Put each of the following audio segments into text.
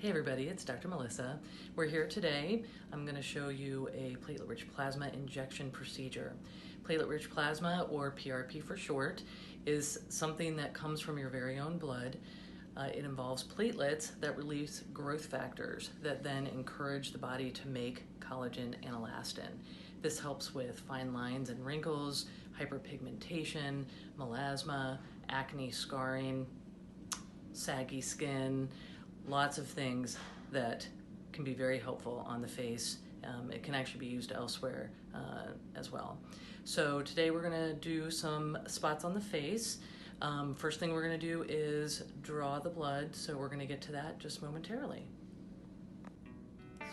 Hey everybody, it's Dr. Melissa. We're here today. I'm going to show you a platelet-rich plasma injection procedure. Platelet-rich plasma, or PRP for short, is something that comes from your very own blood. It involves platelets that release growth factors that then encourage the body to make collagen and elastin. This helps with fine lines and wrinkles, hyperpigmentation, melasma, acne, scarring, saggy skin, lots of things that can be very helpful on the face. It can actually be used elsewhere as well. So today we're going to do some spots on the face. First thing we're going to do is draw the blood, so we're going to get to that just momentarily.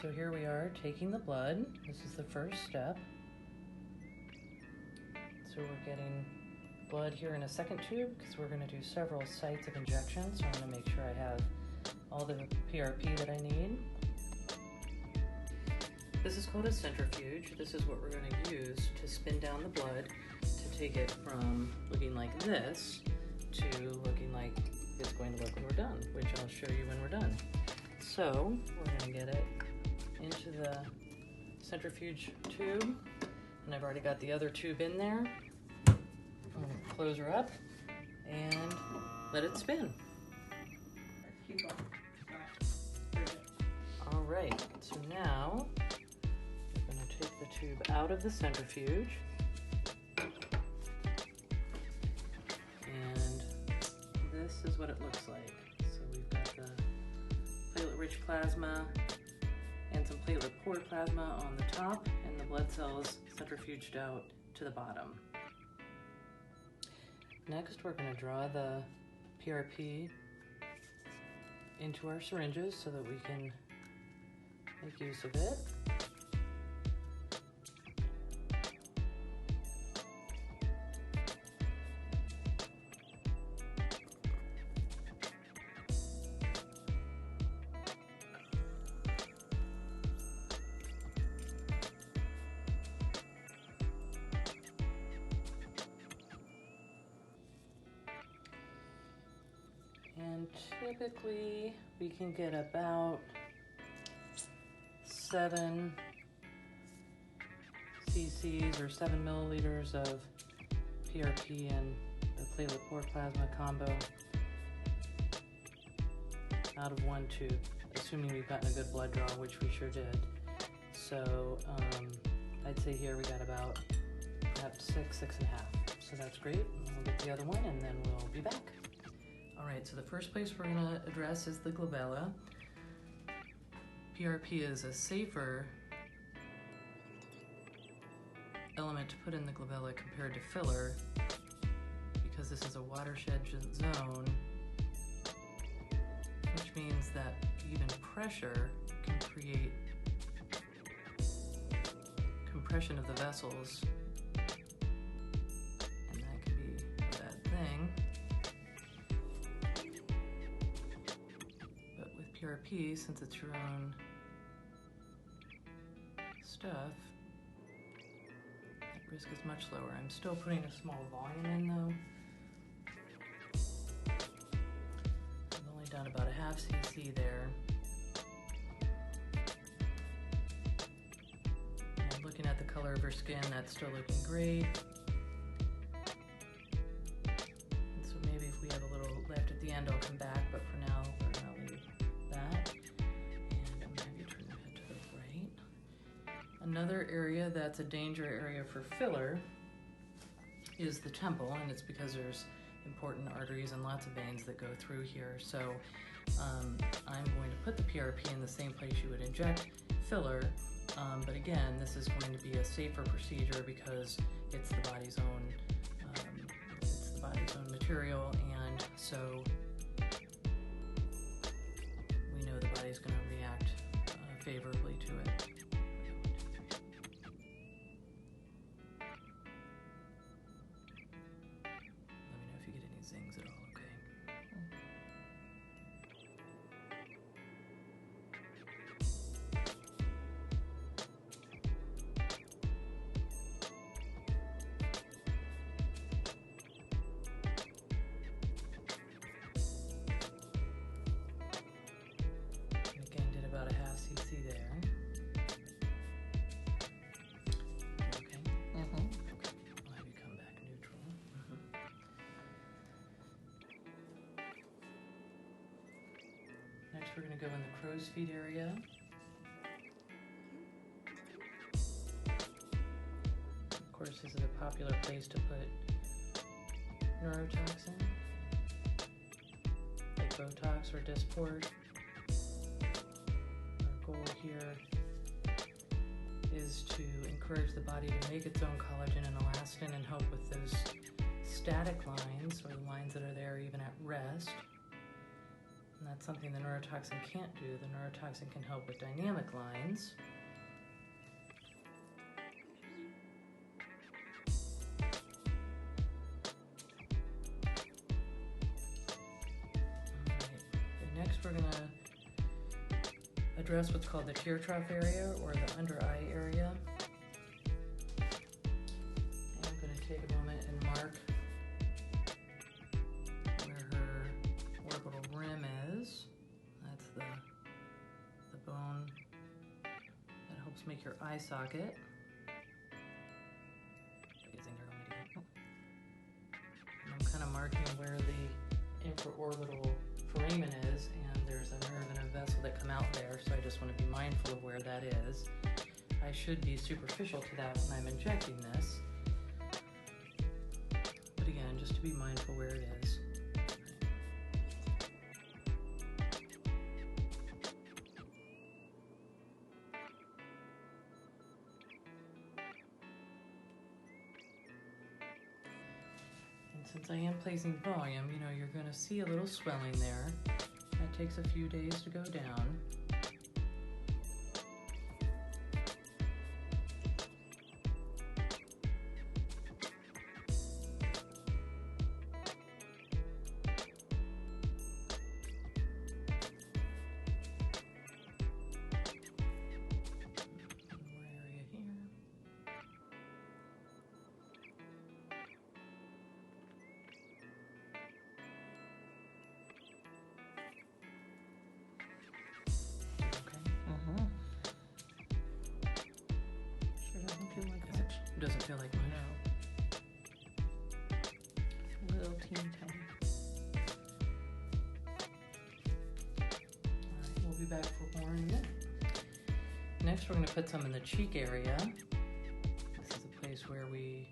So here we are taking the blood. This is the first step. So we're getting blood here in a second tube because we're going to do several sites of injection. So I'm going to make sure I have all the PRP that I need. This is called a centrifuge. This is what we're going to use to spin down the blood to take it from looking like this to looking like it's going to look when we're done, which I'll show you when we're done. So we're going to get it into the centrifuge tube, and I've already got the other tube in there. I'm going to close her up and let it spin. All right, so now we're going to take the tube out of the centrifuge, and this is what it looks like. So we've got the platelet-rich plasma and some platelet-poor plasma on the top, and the blood cells centrifuged out to the bottom. Next, we're going to draw the PRP into our syringes so that we can make use of it. And typically we can get about 7 cc's or 7 milliliters of PRP in the platelet-poor plasma combo out of one tube, assuming we've gotten a good blood draw, which we sure did. So I'd say here we got about perhaps 6.5. So that's great. We'll get the other one and then we'll be back. All right, so the first place we're going to address is the glabella. PRP is a safer element to put in the glabella compared to filler because this is a watershed zone, which means that even pressure can create compression of the vessels, and that can be a bad thing. PRP, since it's your own stuff, that risk is much lower. I'm still putting a small volume in though. I've only done about a half cc there. And looking at the color of her skin, that's still looking great. And so maybe if we have a little left at the end, I'll come back, but for now, we're going to leave that. And I'm going to have you turn your head to the right. Another area that's a danger area for filler is the temple, and it's because there's important arteries and lots of veins that go through here. So I'm going to put the PRP in the same place you would inject filler, but again, this is going to be a safer procedure because it's the body's own material, and so we know the body's going to react favorably to it. Let me know if you get any zings at all, okay? Next we're going to go in the crow's feet area. Of course, this is a popular place to put neurotoxin, like Botox or Dysport. Our goal here is to encourage the body to make its own collagen and elastin and help with those static lines, or the lines that are there even at rest. And that's something the neurotoxin can't do. The neurotoxin can help with dynamic lines. Next we're going to address what's called the tear trough area, or the under eye area. And I'm going to take a moment and mark where her orbital rim is. That's the bone that helps make your eye socket. And I'm kind of marking where the infraorbital foramen is, and there's a nerve and a vessel that come out there, so I just want to be mindful of where that is. I should be superficial to that when I'm injecting this, but again, just to be mindful where it is. Since I am placing volume, you're going to see a little swelling there. That takes a few days to go down. Doesn't feel like much. No. It's a little teeny tiny. Alright, we'll be back for more in a minute. Next we're going to put some in the cheek area. This is a place where we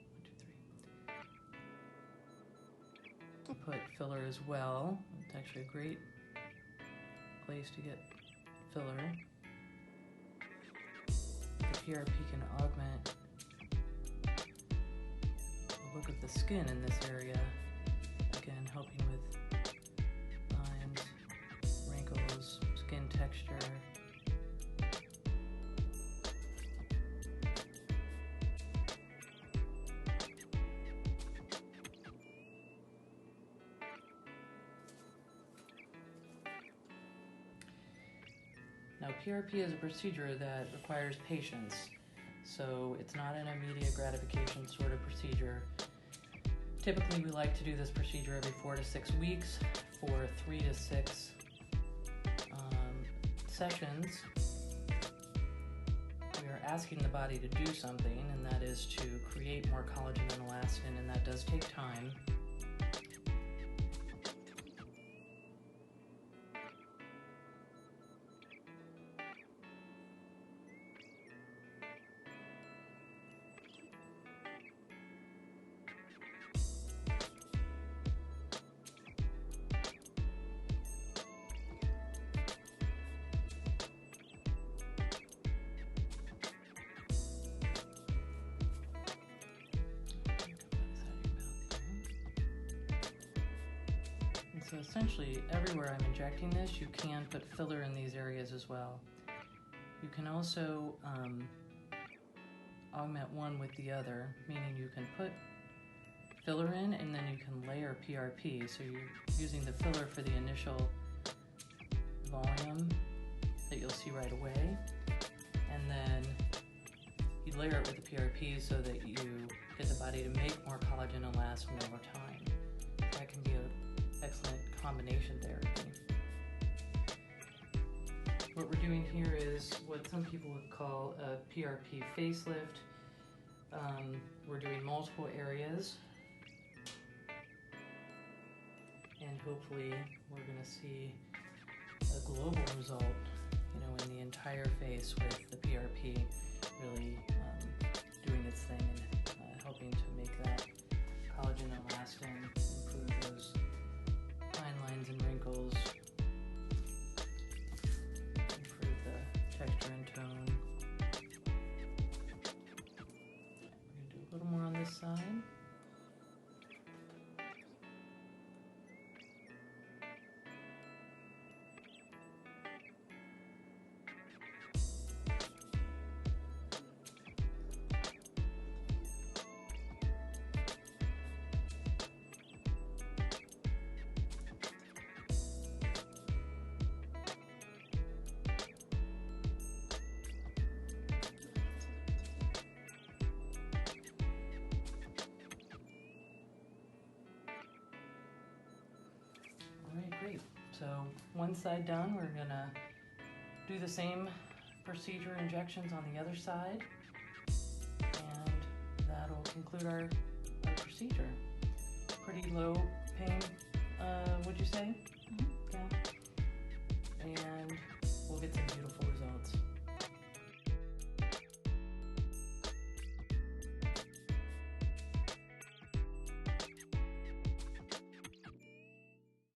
put filler as well. It's actually a great place to get filler. The PRP can augment look of the skin in this area, again helping with lines, wrinkles, skin texture. Now, PRP is a procedure that requires patience, so it's not an immediate gratification sort of procedure. Typically, we like to do this procedure every 4 to 6 weeks for 3 to 6 sessions. We are asking the body to do something, and that is to create more collagen and elastin, and that does take time. So essentially, everywhere I'm injecting this, you can put filler in these areas as well. You can also augment one with the other, meaning you can put filler in and then you can layer PRP. So you're using the filler for the initial volume that you'll see right away, and then you layer it with the PRP so that you get the body to make more collagen and elastin over time. That can be an excellent combination therapy. What we're doing here is what some people would call a PRP facelift. We're doing multiple areas, and hopefully we're going to see a global result, you know, in the entire face with the PRP really doing its thing and helping to make that collagen elastin, improve those fine lines and wrinkles, improve the texture and tone. We're going to do a little more on this side. Alright, great. So one side done, we're gonna do the same procedure injections on the other side, and that'll conclude our procedure. Pretty low pain, would you say? Mm-hmm. Yeah. And we'll get some beautiful